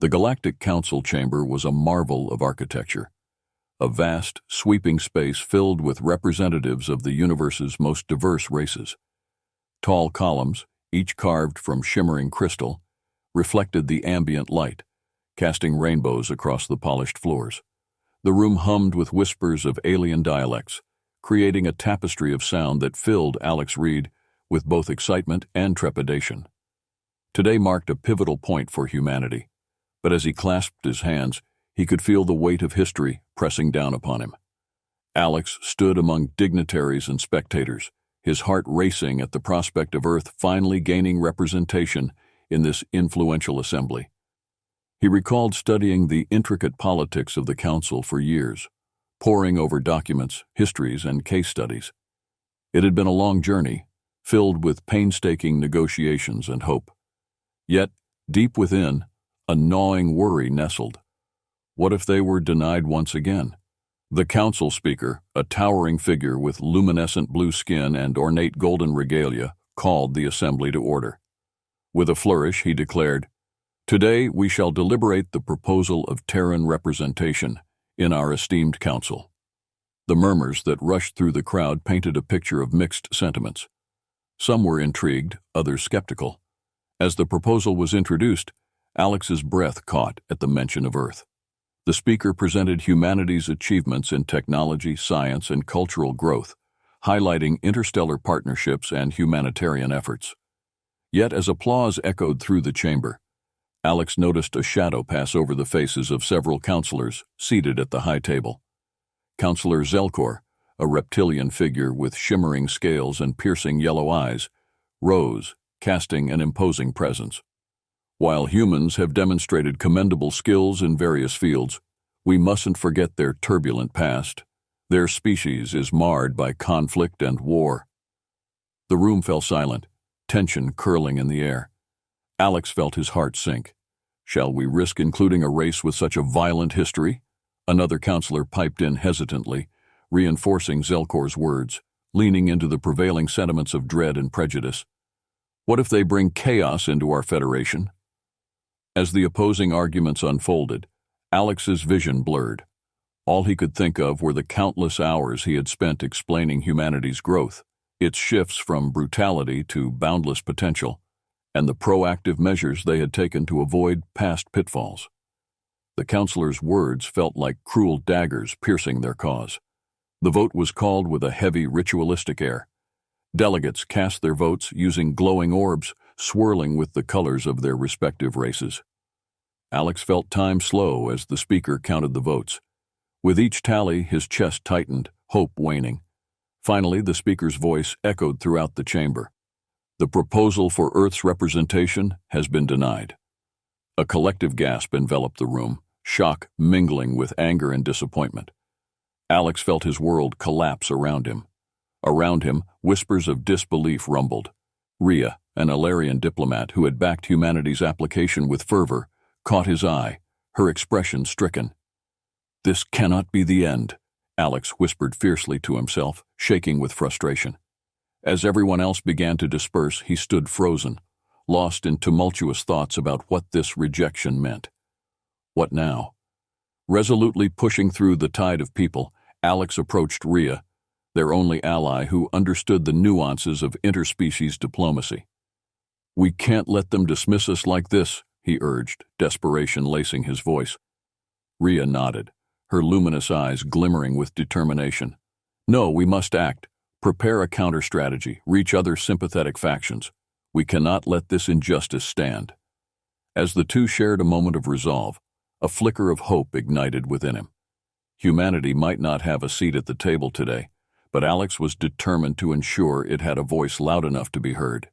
The Galactic Council chamber was a marvel of architecture, a vast, sweeping space filled with representatives of the universe's most diverse races. Tall columns, each carved from shimmering crystal, reflected the ambient light, casting rainbows across the polished floors. The room hummed with whispers of alien dialects, creating a tapestry of sound that filled Alex Reed with both excitement and trepidation. Today marked a pivotal point for humanity, but as he clasped his hands, he could feel the weight of history pressing down upon him. Alex stood among dignitaries and spectators, his heart racing at the prospect of Earth finally gaining representation in this influential assembly. He recalled studying the intricate politics of the council for years, poring over documents, histories, and case studies. It had been a long journey, filled with painstaking negotiations and hope. Yet, deep within, a gnawing worry nestled. What if they were denied once again? The council speaker, a towering figure with luminescent blue skin and ornate golden regalia, called the assembly to order. With a flourish, he declared, "Today we shall deliberate the proposal of Terran representation in our esteemed council." The murmurs that rushed through the crowd painted a picture of mixed sentiments. Some were intrigued, others skeptical. As the proposal was introduced, Alex's breath caught at the mention of Earth. The speaker presented humanity's achievements in technology, science, and cultural growth, highlighting interstellar partnerships and humanitarian efforts. Yet as applause echoed through the chamber, Alex noticed a shadow pass over the faces of several counselors seated at the high table. Counselor Zelkor, a reptilian figure with shimmering scales and piercing yellow eyes, rose, casting an imposing presence. While humans have demonstrated commendable skills in various fields, we mustn't forget their turbulent past. Their species is marred by conflict and war. The room fell silent, tension curling in the air. Alex felt his heart sink. Shall we risk including a race with such a violent history? Another counselor piped in hesitantly, reinforcing Zelkor's words, leaning into the prevailing sentiments of dread and prejudice. What if they bring chaos into our federation? As the opposing arguments unfolded, Alex's vision blurred. All he could think of were the countless hours he had spent explaining humanity's growth, its shifts from brutality to boundless potential, and the proactive measures they had taken to avoid past pitfalls. The counselor's words felt like cruel daggers piercing their cause. The vote was called with a heavy ritualistic air. Delegates cast their votes using glowing orbs, swirling with the colors of their respective races. Alex felt time slow as the speaker counted the votes. With each tally, his chest tightened, hope waning. Finally, the speaker's voice echoed throughout the chamber. The proposal for Earth's representation has been denied. A collective gasp enveloped the room, shock mingling with anger and disappointment. Alex felt his world collapse around him. Around him, whispers of disbelief rumbled. Rhea, an Alarian diplomat who had backed humanity's application with fervor, caught his eye, her expression stricken. "This cannot be the end," Alex whispered fiercely to himself, shaking with frustration. As everyone else began to disperse, he stood frozen, lost in tumultuous thoughts about what this rejection meant. What now? Resolutely pushing through the tide of people, Alex approached Rhea, their only ally who understood the nuances of interspecies diplomacy. "We can't let them dismiss us like this," he urged, desperation lacing his voice. Rhea nodded, her luminous eyes glimmering with determination. "No, we must act. Prepare a counter-strategy, reach other sympathetic factions. We cannot let this injustice stand." As the two shared a moment of resolve, a flicker of hope ignited within him. Humanity might not have a seat at the table today, but Alex was determined to ensure it had a voice loud enough to be heard.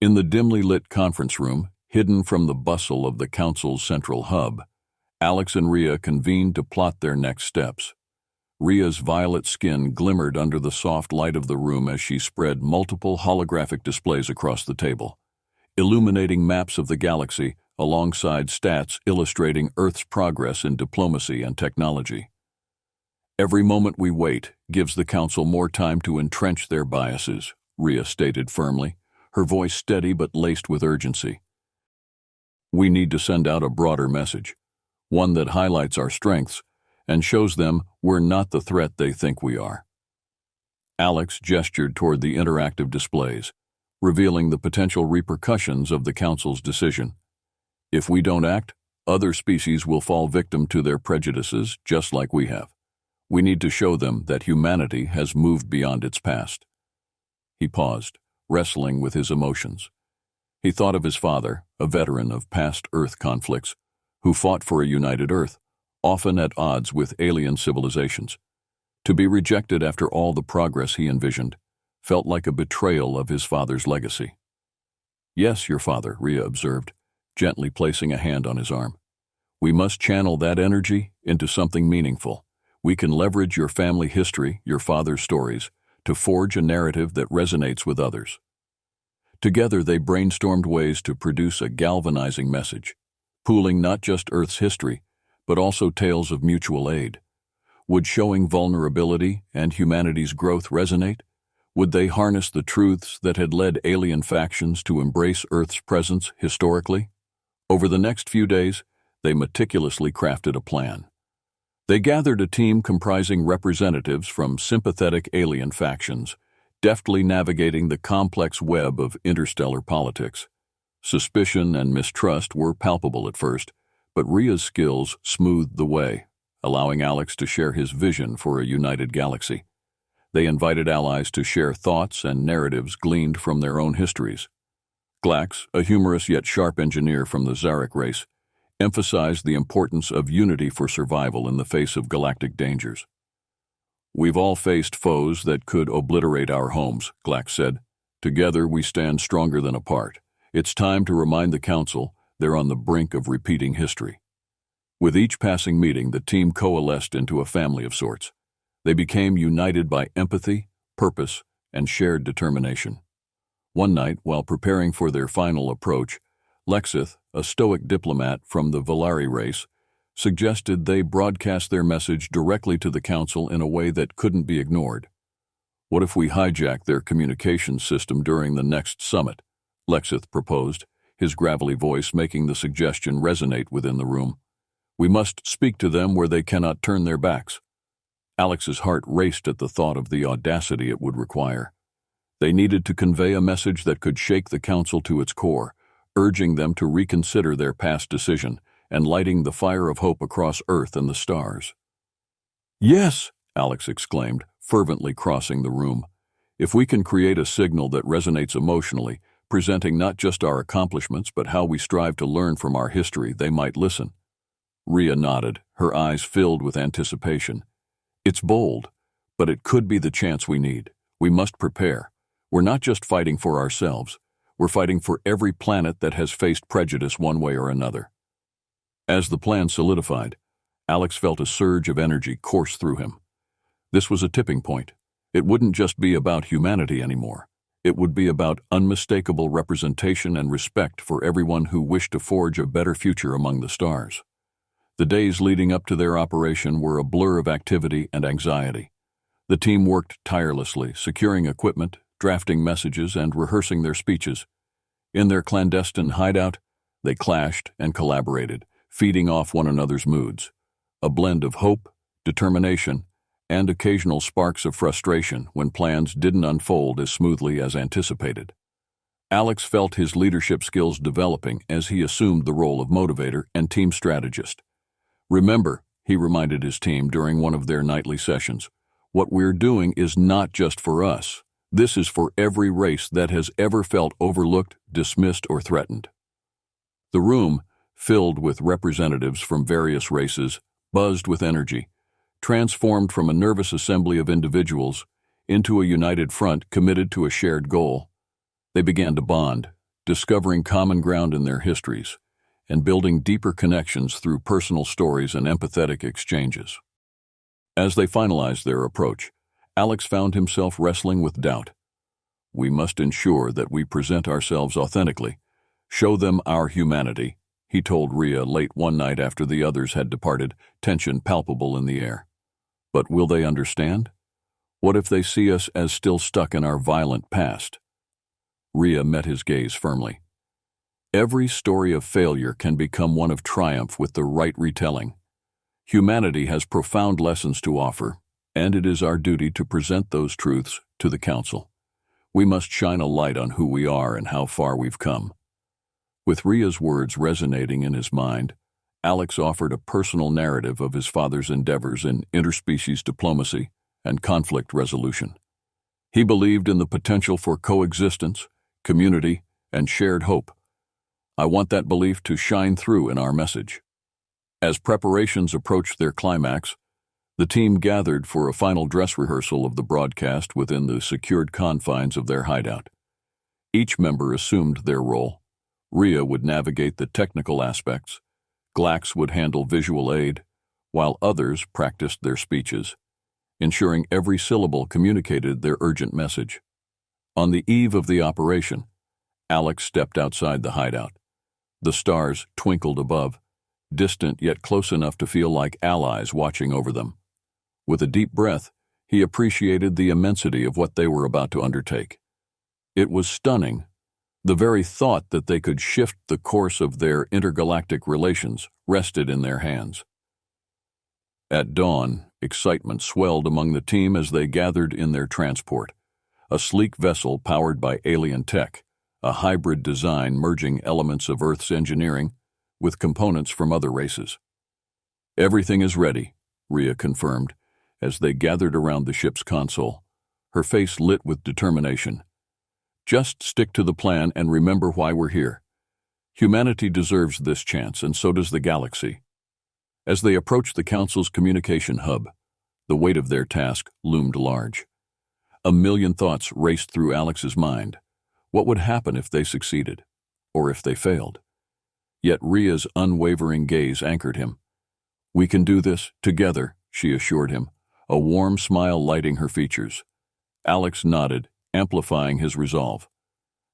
In the dimly lit conference room, hidden from the bustle of the council's central hub, Alex and Rhea convened to plot their next steps. Rhea's violet skin glimmered under the soft light of the room as she spread multiple holographic displays across the table, illuminating maps of the galaxy alongside stats illustrating Earth's progress in diplomacy and technology. "Every moment we wait gives the Council more time to entrench their biases," Rhea stated firmly, her voice steady but laced with urgency. We need to send out a broader message, one that highlights our strengths and shows them we're not the threat they think we are. Alex gestured toward the interactive displays, revealing the potential repercussions of the Council's decision. If we don't act, other species will fall victim to their prejudices just like we have. We need to show them that humanity has moved beyond its past. He paused, wrestling with his emotions. He thought of his father, a veteran of past Earth conflicts, who fought for a united Earth, often at odds with alien civilizations. To be rejected after all the progress he envisioned felt like a betrayal of his father's legacy. "Yes, your father," Rhea observed, gently placing a hand on his arm. "We must channel that energy into something meaningful. We can leverage your family history, your father's stories, to forge a narrative that resonates with others." Together they brainstormed ways to produce a galvanizing message, pooling not just Earth's history, but also tales of mutual aid. Would showing vulnerability and humanity's growth resonate? Would they harness the truths that had led alien factions to embrace Earth's presence historically? Over the next few days, they meticulously crafted a plan. They gathered a team comprising representatives from sympathetic alien factions, deftly navigating the complex web of interstellar politics. Suspicion and mistrust were palpable at first, but Rhea's skills smoothed the way, allowing Alex to share his vision for a united galaxy. They invited allies to share thoughts and narratives gleaned from their own histories. Glax, a humorous yet sharp engineer from the Zarek race, emphasized the importance of unity for survival in the face of galactic dangers. "We've all faced foes that could obliterate our homes," Glax said. "Together we stand stronger than apart. It's time to remind the Council they're on the brink of repeating history." With each passing meeting, the team coalesced into a family of sorts. They became united by empathy, purpose, and shared determination. One night, while preparing for their final approach, Lexith, a stoic diplomat from the Valari race, suggested they broadcast their message directly to the Council in a way that couldn't be ignored. "What if we hijack their communications system during the next summit?" Lexith proposed, his gravelly voice making the suggestion resonate within the room. "We must speak to them where they cannot turn their backs." Alex's heart raced at the thought of the audacity it would require. They needed to convey a message that could shake the Council to its core, urging them to reconsider their past decision and lighting the fire of hope across Earth and the stars. "Yes!" Alex exclaimed, fervently crossing the room. "If we can create a signal that resonates emotionally, presenting not just our accomplishments but how we strive to learn from our history, they might listen." Rhea nodded, her eyes filled with anticipation. "It's bold, but it could be the chance we need. We must prepare. We're not just fighting for ourselves. We're fighting for every planet that has faced prejudice one way or another." As the plan solidified, Alex felt a surge of energy course through him. This was a tipping point. It wouldn't just be about humanity anymore. It would be about unmistakable representation and respect for everyone who wished to forge a better future among the stars. The days leading up to their operation were a blur of activity and anxiety. The team worked tirelessly, securing equipment, drafting messages, and rehearsing their speeches. In their clandestine hideout, they clashed and collaborated, feeding off one another's moods. A blend of hope, determination, and occasional sparks of frustration when plans didn't unfold as smoothly as anticipated. Alex felt his leadership skills developing as he assumed the role of motivator and team strategist. "Remember," he reminded his team during one of their nightly sessions, "what we're doing is not just for us. This is for every race that has ever felt overlooked, dismissed, or threatened." The room, filled with representatives from various races, buzzed with energy, transformed from a nervous assembly of individuals into a united front committed to a shared goal. They began to bond, discovering common ground in their histories, and building deeper connections through personal stories and empathetic exchanges. As they finalized their approach, Alex found himself wrestling with doubt. "We must ensure that we present ourselves authentically, show them our humanity," he told Rhea late one night after the others had departed, tension palpable in the air. "But will they understand? What if they see us as still stuck in our violent past?" Rhea met his gaze firmly. Every story of failure can become one of triumph with the right retelling. Humanity has profound lessons to offer, and it is our duty to present those truths to the Council. We must shine a light on who we are and how far we've come. With Ria's words resonating in his mind, Alex offered a personal narrative of his father's endeavors in interspecies diplomacy and conflict resolution. He believed in the potential for coexistence, community, and shared hope. I want that belief to shine through in our message. As preparations approached their climax, the team gathered for a final dress rehearsal of the broadcast within the secured confines of their hideout. Each member assumed their role. Ria would navigate the technical aspects, Glax would handle visual aid, while others practiced their speeches, ensuring every syllable communicated their urgent message. On the eve of the operation, Alex stepped outside the hideout. The stars twinkled above, distant yet close enough to feel like allies watching over them. With a deep breath, he appreciated the immensity of what they were about to undertake. It was stunning. The very thought that they could shift the course of their intergalactic relations rested in their hands. At dawn, excitement swelled among the team as they gathered in their transport, a sleek vessel powered by alien tech, a hybrid design merging elements of Earth's engineering with components from other races. Everything is ready, Ria confirmed, as they gathered around the ship's console, her face lit with determination. Just stick to the plan and remember why we're here. Humanity deserves this chance, and so does the galaxy. As they approached the Council's communication hub, the weight of their task loomed large. A million thoughts raced through Alex's mind. What would happen if they succeeded, or if they failed? Yet Ria's unwavering gaze anchored him. "We can do this, together," she assured him, a warm smile lighting her features. Alex nodded, amplifying his resolve.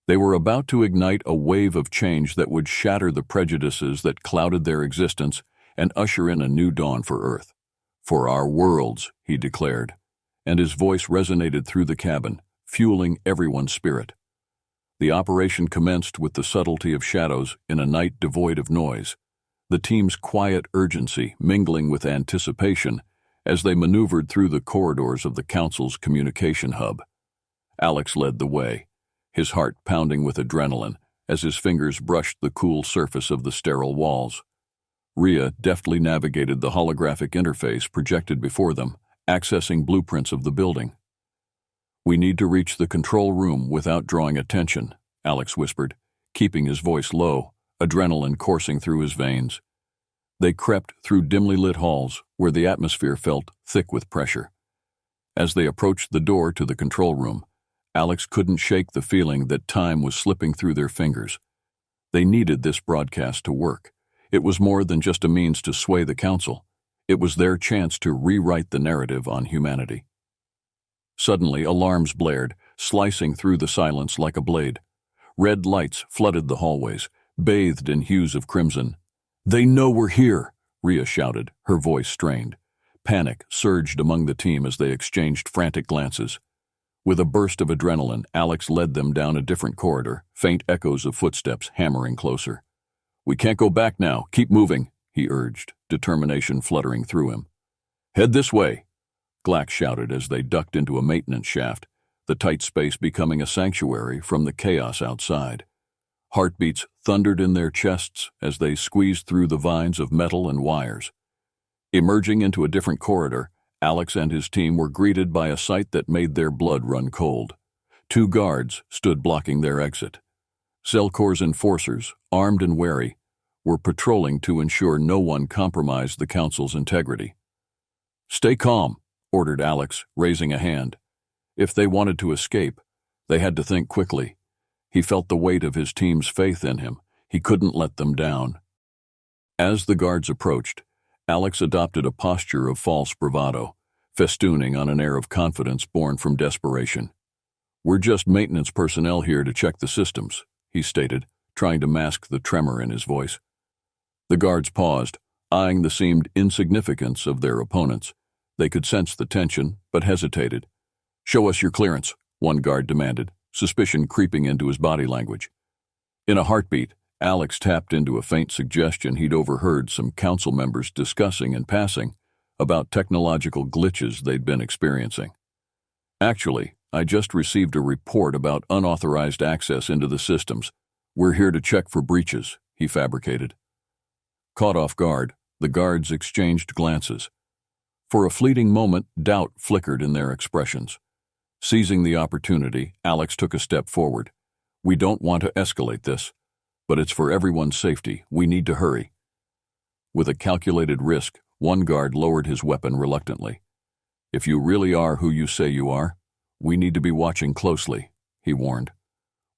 They were about to ignite a wave of change that would shatter the prejudices that clouded their existence and usher in a new dawn for Earth. "For our worlds," he declared, and his voice resonated through the cabin, fueling everyone's spirit. The operation commenced with the subtlety of shadows in a night devoid of noise, the team's quiet urgency mingling with anticipation as they maneuvered through the corridors of the Council's communication hub. Alex led the way, his heart pounding with adrenaline as his fingers brushed the cool surface of the sterile walls. Ria deftly navigated the holographic interface projected before them, accessing blueprints of the building. "We need to reach the control room without drawing attention," Alex whispered, keeping his voice low, adrenaline coursing through his veins. They crept through dimly lit halls where the atmosphere felt thick with pressure. As they approached the door to the control room, Alex couldn't shake the feeling that time was slipping through their fingers. They needed this broadcast to work. It was more than just a means to sway the Council. It was their chance to rewrite the narrative on humanity. Suddenly, alarms blared, slicing through the silence like a blade. Red lights flooded the hallways, bathed in hues of crimson. "They know we're here," Ria shouted, her voice strained. Panic surged among the team as they exchanged frantic glances. With a burst of adrenaline, Alex led them down a different corridor, faint echoes of footsteps hammering closer. "We can't go back now. Keep moving," he urged, determination fluttering through him. "Head this way," Glax shouted as they ducked into a maintenance shaft, the tight space becoming a sanctuary from the chaos outside. Heartbeats thundered in their chests as they squeezed through the vines of metal and wires. Emerging into a different corridor, Alex and his team were greeted by a sight that made their blood run cold. 2 guards stood blocking their exit. Zelkor's enforcers, armed and wary, were patrolling to ensure no one compromised the Council's integrity. "Stay calm," ordered Alex, raising a hand. If they wanted to escape, they had to think quickly. He felt the weight of his team's faith in him. He couldn't let them down. As the guards approached, Alex adopted a posture of false bravado, festooning on an air of confidence born from desperation. "We're just maintenance personnel here to check the systems," he stated, trying to mask the tremor in his voice. The guards paused, eyeing the seemed insignificance of their opponents. They could sense the tension, but hesitated. "Show us your clearance," one guard demanded, suspicion creeping into his body language. In a heartbeat, Alex tapped into a faint suggestion he'd overheard some council members discussing in passing about technological glitches they'd been experiencing. Actually, I just received a report about unauthorized access into the systems. We're here to check for breaches, he fabricated. Caught off guard, the guards exchanged glances. For a fleeting moment, doubt flickered in their expressions. Seizing the opportunity, Alex took a step forward. We don't want to escalate this, but it's for everyone's safety. We need to hurry. With a calculated risk, one guard lowered his weapon reluctantly. If you really are who you say you are, we need to be watching closely, he warned.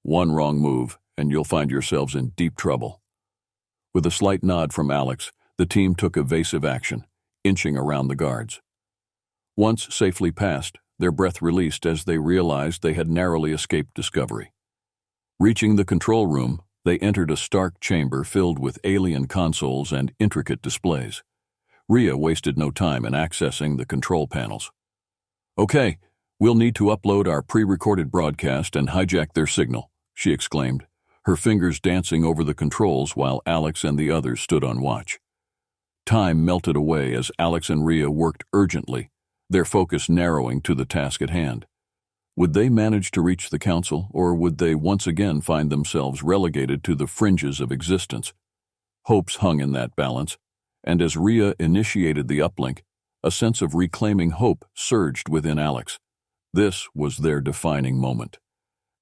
One wrong move, and you'll find yourselves in deep trouble. With a slight nod from Alex, the team took evasive action, inching around the guards. Once safely past, their breath released as they realized they had narrowly escaped discovery. Reaching the control room, they entered a stark chamber filled with alien consoles and intricate displays. Rhea wasted no time in accessing the control panels. Okay, we'll need to upload our pre-recorded broadcast and hijack their signal, she exclaimed, her fingers dancing over the controls while Alex and the others stood on watch. Time melted away as Alex and Rhea worked urgently, their focus narrowing to the task at hand. Would they manage to reach the council, or would they once again find themselves relegated to the fringes of existence? Hopes hung in that balance, and as Rhea initiated the uplink, a sense of reclaiming hope surged within Alex. This was their defining moment.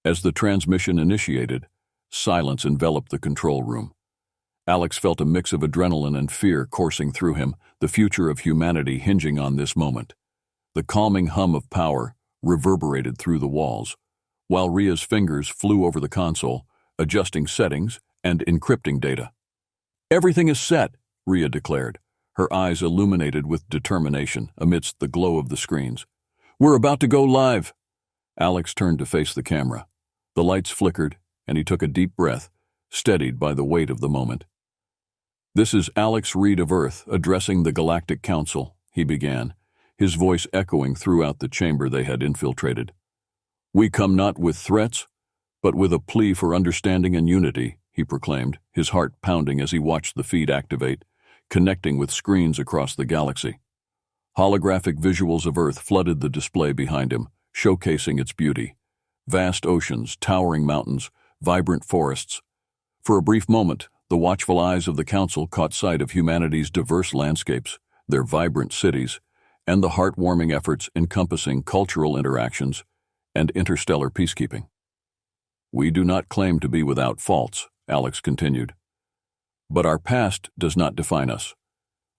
As the transmission initiated, silence enveloped the control room. Alex felt a mix of adrenaline and fear coursing through him, the future of humanity hinging on this moment. The calming hum of power reverberated through the walls, while Rhea's fingers flew over the console, adjusting settings and encrypting data. Everything is set, Rhea declared, her eyes illuminated with determination amidst the glow of the screens. We're about to go live. Alex turned to face the camera. The lights flickered, and he took a deep breath, steadied by the weight of the moment. This is Alex Reed of Earth addressing the Galactic Council, he began, his voice echoing throughout the chamber they had infiltrated. We come not with threats, but with a plea for understanding and unity, he proclaimed, his heart pounding as he watched the feed activate, connecting with screens across the galaxy. Holographic visuals of Earth flooded the display behind him, showcasing its beauty. Vast oceans, towering mountains, vibrant forests. For a brief moment, the watchful eyes of the Council caught sight of humanity's diverse landscapes, their vibrant cities, and the heartwarming efforts encompassing cultural interactions and interstellar peacekeeping. We do not claim to be without faults, Alex continued. But our past does not define us.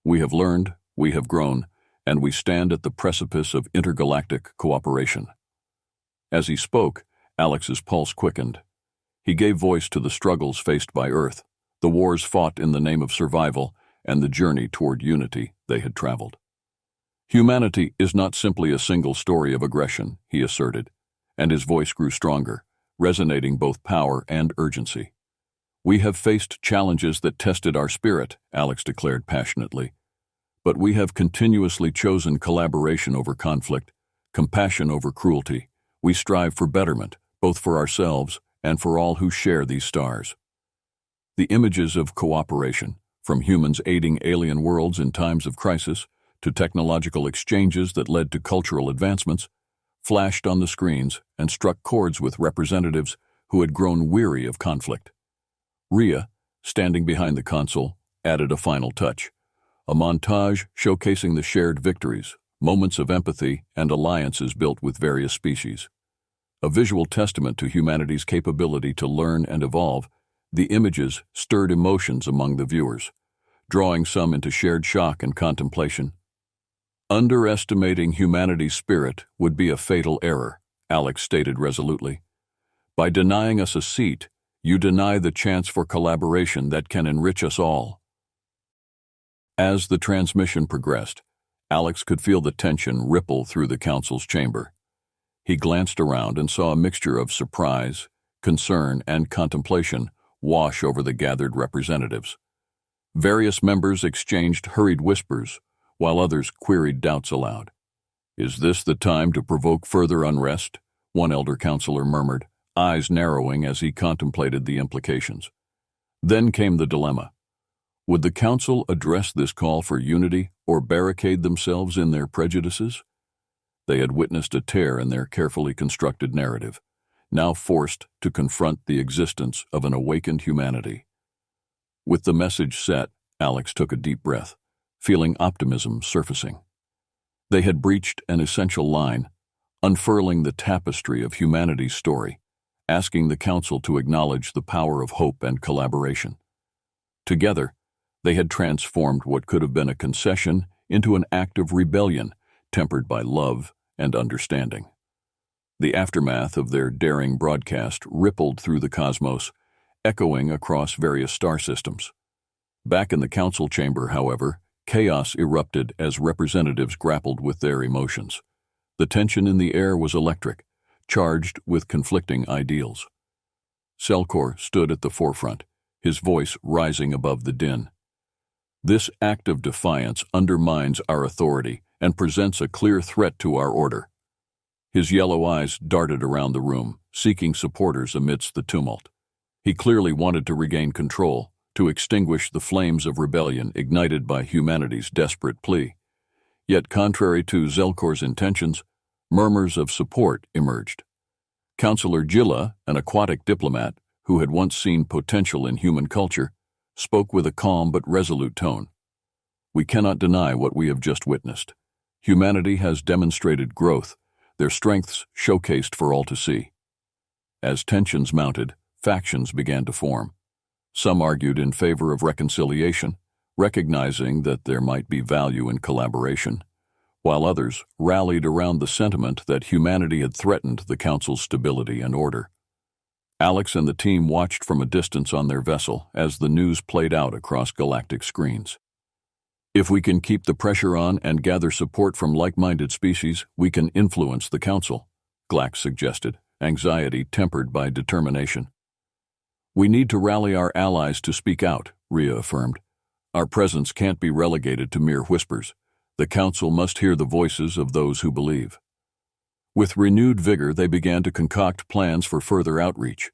We have learned, we have grown, and we stand at the precipice of intergalactic cooperation. As he spoke, Alex's pulse quickened. He gave voice to the struggles faced by Earth, the wars fought in the name of survival, and the journey toward unity they had traveled. Humanity is not simply a single story of aggression, he asserted, and his voice grew stronger, resonating both power and urgency. We have faced challenges that tested our spirit, Alex declared passionately, but we have continuously chosen collaboration over conflict, compassion over cruelty. We strive for betterment, both for ourselves and for all who share these stars. The images of cooperation, from humans aiding alien worlds in times of crisis to technological exchanges that led to cultural advancements, flashed on the screens and struck chords with representatives who had grown weary of conflict. Rhea, standing behind the console, added a final touch, a montage showcasing the shared victories, moments of empathy, and alliances built with various species. A visual testament to humanity's capability to learn and evolve, the images stirred emotions among the viewers, drawing some into shared shock and contemplation. Underestimating humanity's spirit would be a fatal error, Alex stated resolutely. By denying us a seat, you deny the chance for collaboration that can enrich us all. As the transmission progressed, Alex could feel the tension ripple through the council's chamber. He glanced around and saw a mixture of surprise, concern, and contemplation wash over the gathered representatives. Various members exchanged hurried whispers, while others queried doubts aloud. Is this the time to provoke further unrest? One elder counselor murmured, eyes narrowing as he contemplated the implications. Then came the dilemma. Would the Council address this call for unity or barricade themselves in their prejudices? They had witnessed a tear in their carefully constructed narrative, now forced to confront the existence of an awakened humanity. With the message set, Alex took a deep breath, feeling optimism surfacing. They had breached an essential line, unfurling the tapestry of humanity's story, asking the Council to acknowledge the power of hope and collaboration. Together, they had transformed what could have been a concession into an act of rebellion, tempered by love and understanding. The aftermath of their daring broadcast rippled through the cosmos, echoing across various star systems. Back in the Council chamber, however, chaos erupted as representatives grappled with their emotions. The tension in the air was electric, charged with conflicting ideals. Zelkor stood at the forefront, his voice rising above the din. This act of defiance undermines our authority and presents a clear threat to our order. His yellow eyes darted around the room, seeking supporters amidst the tumult. He clearly wanted to regain control, to extinguish the flames of rebellion ignited by humanity's desperate plea. Yet, contrary to Zelkor's intentions, murmurs of support emerged. Counselor Jilla, an aquatic diplomat who had once seen potential in human culture, spoke with a calm but resolute tone. "We cannot deny what we have just witnessed. Humanity has demonstrated growth, their strengths showcased for all to see." As tensions mounted, factions began to form. Some argued in favor of reconciliation, recognizing that there might be value in collaboration, while others rallied around the sentiment that humanity had threatened the Council's stability and order. Alex and the team watched from a distance on their vessel as the news played out across galactic screens. "If we can keep the pressure on and gather support from like-minded species, we can influence the Council," Glax suggested, anxiety tempered by determination. "We need to rally our allies to speak out," Rhea affirmed. "Our presence can't be relegated to mere whispers. The Council must hear the voices of those who believe." With renewed vigor, they began to concoct plans for further outreach.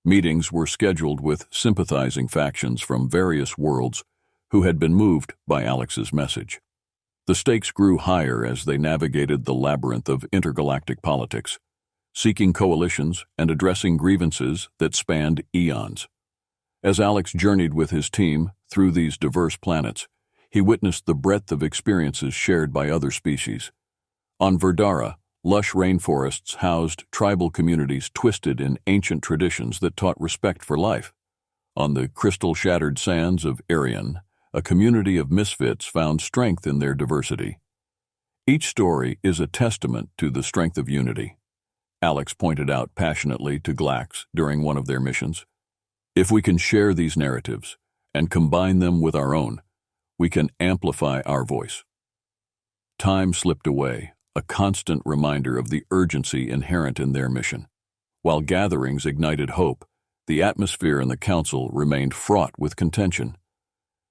Meetings were scheduled with sympathizing factions from various worlds who had been moved by Alex's message. The stakes grew higher as they navigated the labyrinth of intergalactic politics, seeking coalitions and addressing grievances that spanned eons. As Alex journeyed with his team through these diverse planets, he witnessed the breadth of experiences shared by other species. On Verdara, lush rainforests housed tribal communities twisted in ancient traditions that taught respect for life. On the crystal-shattered sands of Arion, a community of misfits found strength in their diversity. Each story is a testament to the strength of unity, Alex pointed out passionately to Glax during one of their missions. "If we can share these narratives and combine them with our own, we can amplify our voice." Time slipped away, a constant reminder of the urgency inherent in their mission. While gatherings ignited hope, the atmosphere in the Council remained fraught with contention.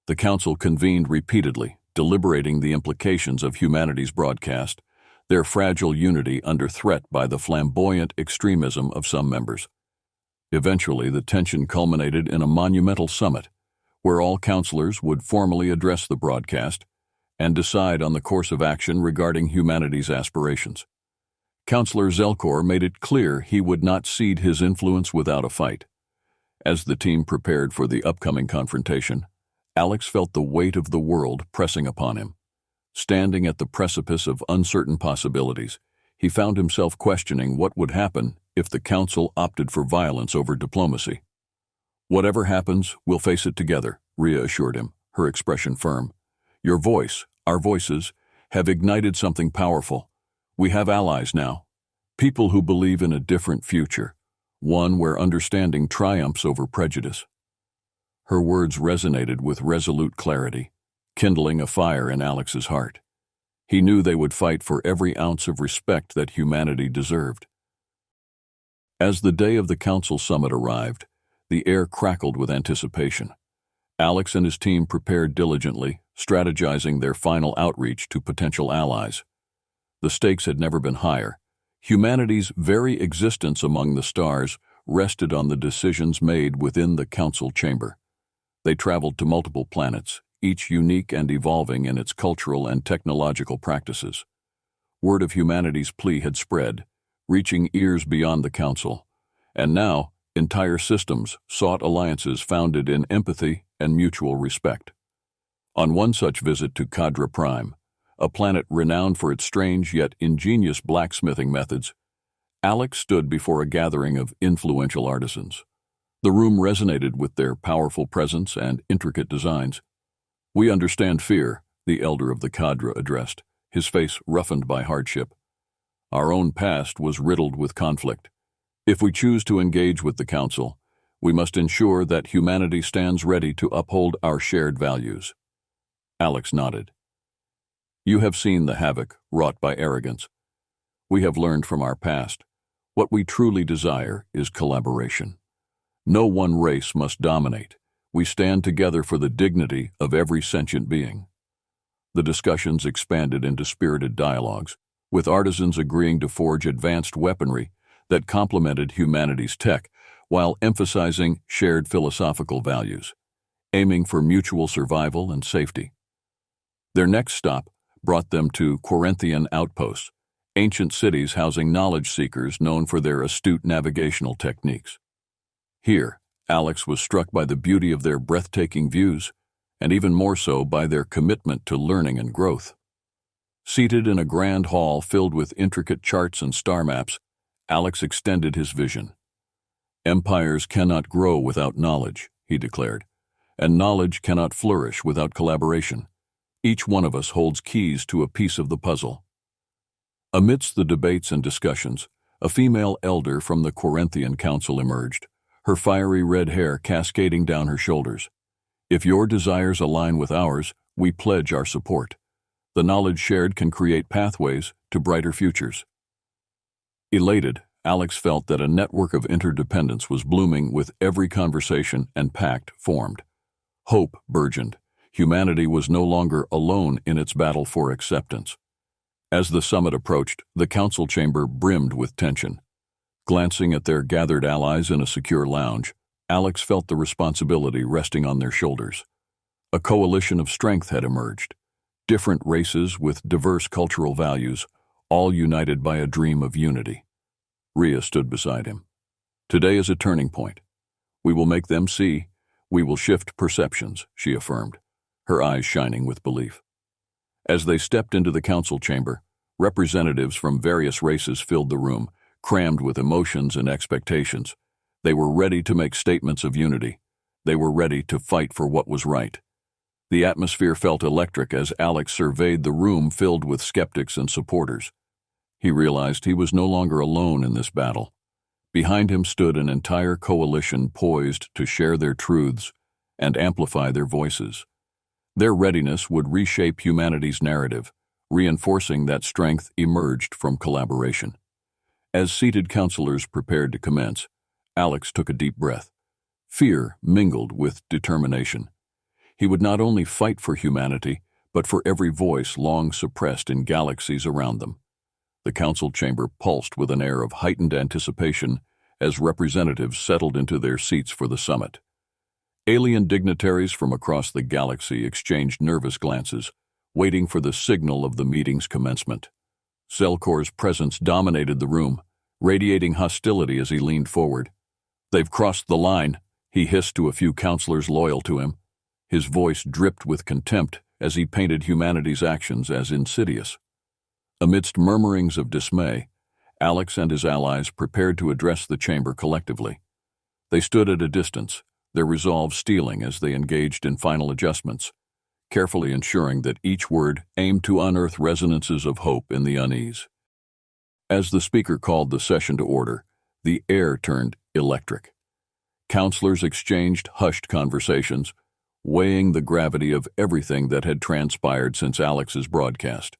The Council convened repeatedly, deliberating the implications of humanity's broadcast, their fragile unity under threat by the flamboyant extremism of some members. Eventually, the tension culminated in a monumental summit, where all counselors would formally address the broadcast and decide on the course of action regarding humanity's aspirations. Counselor Zelkor made it clear he would not cede his influence without a fight. As the team prepared for the upcoming confrontation, Alex felt the weight of the world pressing upon him. Standing at the precipice of uncertain possibilities, he found himself questioning what would happen if the Council opted for violence over diplomacy. "Whatever happens, we'll face it together," Rhea assured him, her expression firm. "Your voice, our voices, have ignited something powerful. We have allies now, people who believe in a different future, one where understanding triumphs over prejudice." Her words resonated with resolute clarity, kindling a fire in Alex's heart. He knew they would fight for every ounce of respect that humanity deserved. As the day of the Council summit arrived, the air crackled with anticipation. Alex and his team prepared diligently, strategizing their final outreach to potential allies. The stakes had never been higher. Humanity's very existence among the stars rested on the decisions made within the Council chamber. They traveled to multiple planets, each unique and evolving in its cultural and technological practices. Word of humanity's plea had spread, reaching ears beyond the Council, and now entire systems sought alliances founded in empathy and mutual respect. On one such visit to Cadra Prime, a planet renowned for its strange yet ingenious blacksmithing methods, Alex stood before a gathering of influential artisans. The room resonated with their powerful presence and intricate designs. "We understand fear," the elder of the cadre addressed, his face roughened by hardship. "Our own past was riddled with conflict. If we choose to engage with the Council, we must ensure that humanity stands ready to uphold our shared values." Alex nodded. "You have seen the havoc wrought by arrogance. We have learned from our past. What we truly desire is collaboration. No one race must dominate. We stand together for the dignity of every sentient being." The discussions expanded into spirited dialogues, with artisans agreeing to forge advanced weaponry that complemented humanity's tech while emphasizing shared philosophical values, aiming for mutual survival and safety. Their next stop brought them to Corinthian outposts, ancient cities housing knowledge seekers known for their astute navigational techniques. Here, Alex was struck by the beauty of their breathtaking views, and even more so by their commitment to learning and growth. Seated in a grand hall filled with intricate charts and star maps, Alex extended his vision. "Empires cannot grow without knowledge," he declared, "and knowledge cannot flourish without collaboration. Each one of us holds keys to a piece of the puzzle." Amidst the debates and discussions, a female elder from the Corinthian Council emerged, her fiery red hair cascading down her shoulders. "If your desires align with ours, we pledge our support. The knowledge shared can create pathways to brighter futures." Elated, Alex felt that a network of interdependence was blooming with every conversation and pact formed. Hope burgeoned. Humanity was no longer alone in its battle for acceptance. As the summit approached, the council chamber brimmed with tension. Glancing at their gathered allies in a secure lounge, Alex felt the responsibility resting on their shoulders. A coalition of strength had emerged. Different races with diverse cultural values, all united by a dream of unity. Rhea stood beside him. "Today is a turning point. We will make them see. We will shift perceptions," she affirmed, her eyes shining with belief. As they stepped into the council chamber, representatives from various races filled the room, crammed with emotions and expectations. They were ready to make statements of unity. They were ready to fight for what was right. The atmosphere felt electric as Alex surveyed the room filled with skeptics and supporters. He realized he was no longer alone in this battle. Behind him stood an entire coalition poised to share their truths and amplify their voices. Their readiness would reshape humanity's narrative, reinforcing that strength emerged from collaboration. As seated counselors prepared to commence, Alex took a deep breath. Fear mingled with determination. He would not only fight for humanity, but for every voice long suppressed in galaxies around them. The council chamber pulsed with an air of heightened anticipation as representatives settled into their seats for the summit. Alien dignitaries from across the galaxy exchanged nervous glances, waiting for the signal of the meeting's commencement. Zelkor's presence dominated the room, radiating hostility as he leaned forward. "They've crossed the line," he hissed to a few counselors loyal to him. His voice dripped with contempt as he painted humanity's actions as insidious. Amidst murmurings of dismay, Alex and his allies prepared to address the chamber collectively. They stood at a distance, their resolve steeling as they engaged in final adjustments, carefully ensuring that each word aimed to unearth resonances of hope in the unease. As the speaker called the session to order, the air turned electric. Counselors exchanged hushed conversations, weighing the gravity of everything that had transpired since Alex's broadcast.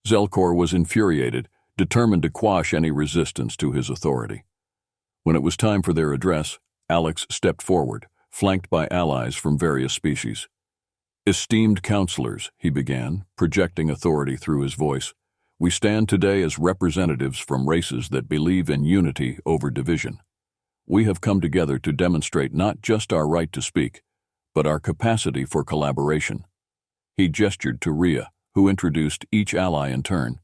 Zelkor was infuriated, determined to quash any resistance to his authority. When it was time for their address, Alex stepped forward, flanked by allies from various species. "Esteemed counselors," he began, projecting authority through his voice, "we stand today as representatives from races that believe in unity over division. We have come together to demonstrate not just our right to speak, but our capacity for collaboration. He gestured to Rhea, who introduced each ally in turn.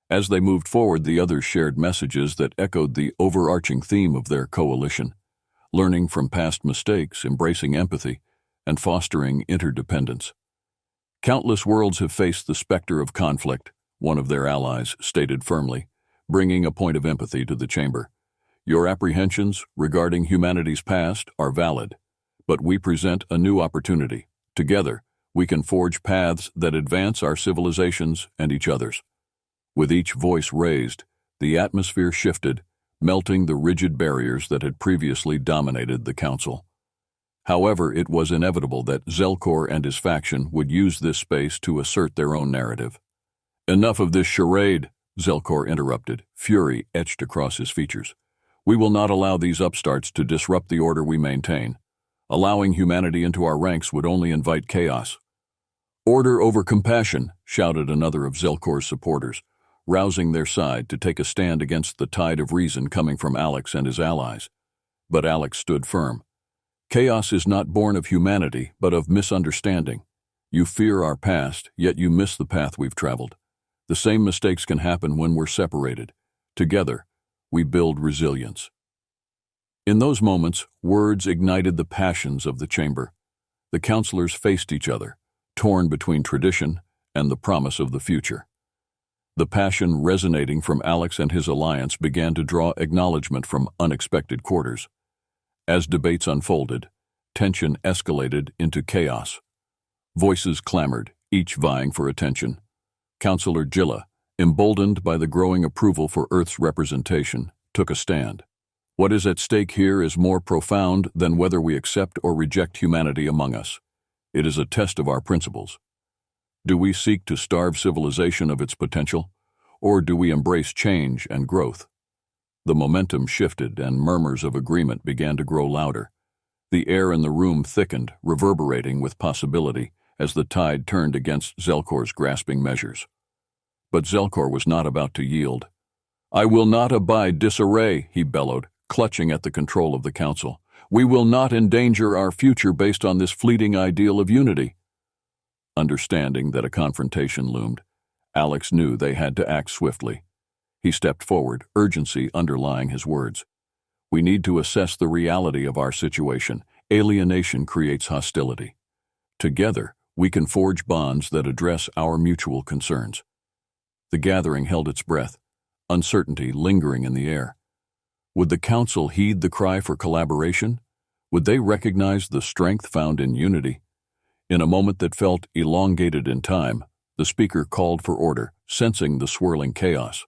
As they moved forward, the others shared messages that echoed the overarching theme of their coalition: learning from past mistakes, embracing empathy, and fostering interdependence. Countless worlds have faced the specter of conflict, one of their allies stated firmly, bringing a point of empathy to the chamber. Your apprehensions regarding humanity's past are valid, but we present a new opportunity. Together, we can forge paths that advance our civilizations and each other's. With each voice raised, the atmosphere shifted, melting the rigid barriers that had previously dominated the council. However, it was inevitable that Zelkor and his faction would use this space to assert their own narrative. "Enough of this charade," Zelkor interrupted, fury etched across his features. "We will not allow these upstarts to disrupt the order we maintain. Allowing humanity into our ranks would only invite chaos." "Order over compassion," shouted another of Zelkor's supporters, rousing their side to take a stand against the tide of reason coming from Alex and his allies. But Alex stood firm. "Chaos is not born of humanity, but of misunderstanding. You fear our past, yet you miss the path we've traveled. The same mistakes can happen when we're separated. Together, we build resilience." In those moments, words ignited the passions of the chamber. The counselors faced each other, torn between tradition and the promise of the future. The passion resonating from Alex and his alliance began to draw acknowledgement from unexpected quarters. As debates unfolded, tension escalated into chaos. Voices clamored, each vying for attention. Counselor Jilla, emboldened by the growing approval for Earth's representation, took a stand. "What is at stake here is more profound than whether we accept or reject humanity among us. It is a test of our principles. Do we seek to starve civilization of its potential, or do we embrace change and growth?" The momentum shifted and murmurs of agreement began to grow louder. The air in the room thickened, reverberating with possibility as the tide turned against Zelkor's grasping measures. But Zelkor was not about to yield. "I will not abide disarray," he bellowed, clutching at the control of the council. "We will not endanger our future based on this fleeting ideal of unity." Understanding that a confrontation loomed, Alex knew they had to act swiftly. He stepped forward, urgency underlying his words. "We need to assess the reality of our situation. Alienation creates hostility. Together, we can forge bonds that address our mutual concerns." The gathering held its breath, uncertainty lingering in the air. Would the council heed the cry for collaboration? Would they recognize the strength found in unity? In a moment that felt elongated in time, the speaker called for order, sensing the swirling chaos.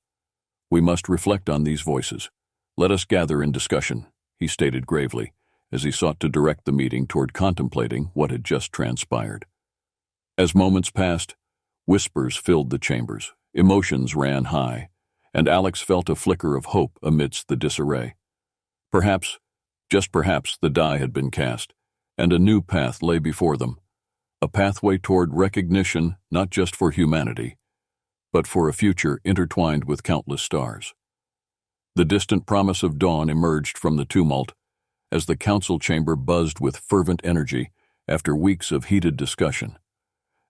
"We must reflect on these voices. Let us gather in discussion," he stated gravely, as he sought to direct the meeting toward contemplating what had just transpired. As moments passed, whispers filled the chambers, emotions ran high, and Alex felt a flicker of hope amidst the disarray. Perhaps, just perhaps, the die had been cast, and a new path lay before them. A pathway toward recognition not just for humanity, but for a future intertwined with countless stars. The distant promise of dawn emerged from the tumult as the council chamber buzzed with fervent energy after weeks of heated discussion.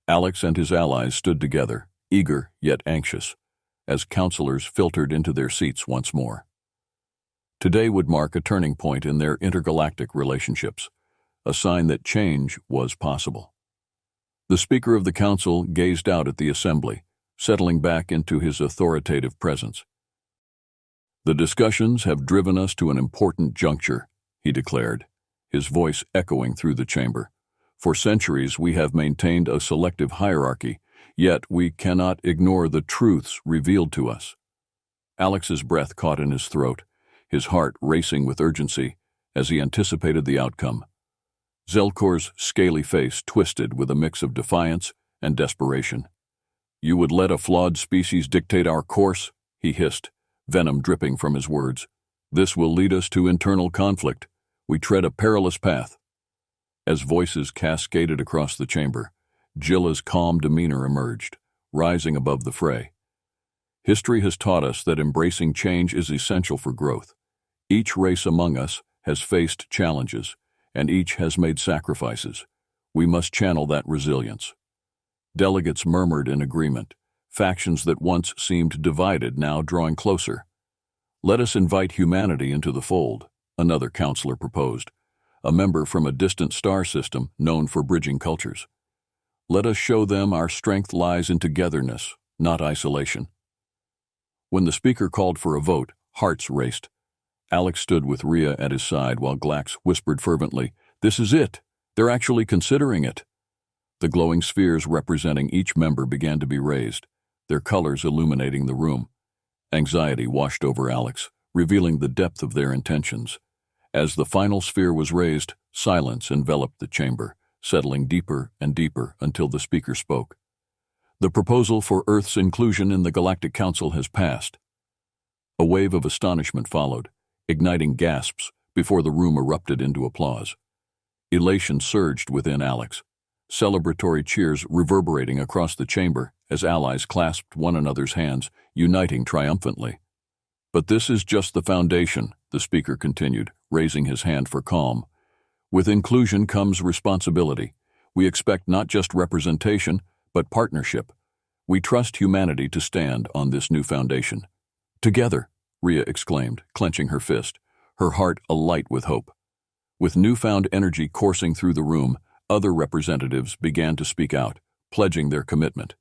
Alex and his allies stood together, eager yet anxious, as counselors filtered into their seats once more. Today would mark a turning point in their intergalactic relationships, a sign that change was possible. The Speaker of the Council gazed out at the assembly, settling back into his authoritative presence. "The discussions have driven us to an important juncture," he declared, his voice echoing through the chamber. "For centuries we have maintained a selective hierarchy, yet we cannot ignore the truths revealed to us." Alex's breath caught in his throat, his heart racing with urgency as he anticipated the outcome. Zelkor's scaly face twisted with a mix of defiance and desperation. "You would let a flawed species dictate our course?" he hissed, venom dripping from his words. "This will lead us to internal conflict. We tread a perilous path." As voices cascaded across the chamber, Jilla's calm demeanor emerged, rising above the fray. "History has taught us that embracing change is essential for growth. Each race among us has faced challenges, and each has made sacrifices. We must channel that resilience. Delegates murmured in agreement, factions that once seemed divided now drawing closer. Let us invite humanity into the fold, another counselor proposed, a member from a distant star system known for bridging cultures. Let us show them our strength lies in togetherness, not isolation. When the speaker called for a vote, hearts raced. Alex stood with Rhea at his side while Glax whispered fervently, "This is it! They're actually considering it!" The glowing spheres representing each member began to be raised, their colors illuminating the room. Anxiety washed over Alex, revealing the depth of their intentions. As the final sphere was raised, silence enveloped the chamber, settling deeper and deeper until the speaker spoke. The proposal for Earth's inclusion in the Galactic Council has passed. A wave of astonishment followed, igniting gasps before the room erupted into applause. Elation surged within Alex, celebratory cheers reverberating across the chamber as allies clasped one another's hands, uniting triumphantly. "But this is just the foundation," the speaker continued, raising his hand for calm. "With inclusion comes responsibility. We expect not just representation, but partnership. We trust humanity to stand on this new foundation." "Together," Rhea exclaimed, clenching her fist, her heart alight with hope. With newfound energy coursing through the room, other representatives began to speak out, pledging their commitment.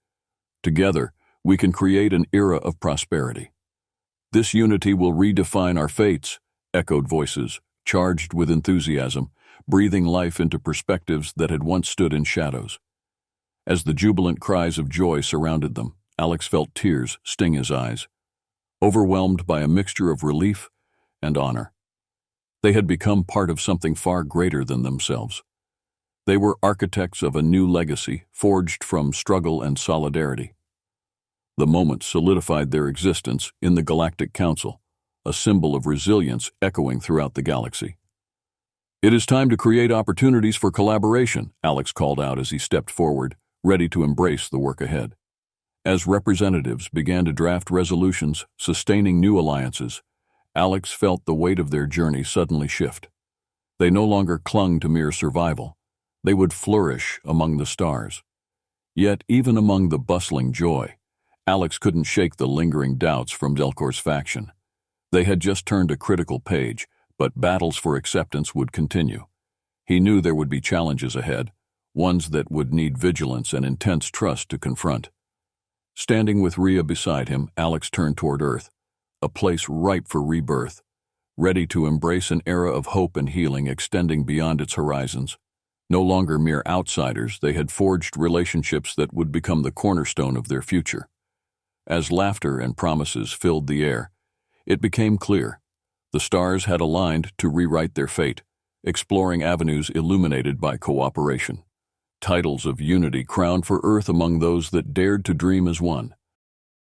"Together, we can create an era of prosperity. This unity will redefine our fates," echoed voices, charged with enthusiasm, breathing life into perspectives that had once stood in shadows. As the jubilant cries of joy surrounded them, Alex felt tears sting his eyes, overwhelmed by a mixture of relief and honor. They had become part of something far greater than themselves. They were architects of a new legacy forged from struggle and solidarity. The moment solidified their existence in the Galactic Council, a symbol of resilience echoing throughout the galaxy. "It is time to create opportunities for collaboration," Alex called out as he stepped forward, ready to embrace the work ahead. As representatives began to draft resolutions sustaining new alliances, Alex felt the weight of their journey suddenly shift. They no longer clung to mere survival. They would flourish among the stars. Yet, even among the bustling joy, Alex couldn't shake the lingering doubts from Delcor's faction. They had just turned a critical page, but battles for acceptance would continue. He knew there would be challenges ahead, ones that would need vigilance and intense trust to confront. Standing with Rhea beside him, Alex turned toward Earth, a place ripe for rebirth, ready to embrace an era of hope and healing extending beyond its horizons. No longer mere outsiders, they had forged relationships that would become the cornerstone of their future. As laughter and promises filled the air, it became clear. The stars had aligned to rewrite their fate, exploring avenues illuminated by cooperation. Titles of unity crowned for Earth among those that dared to dream as one.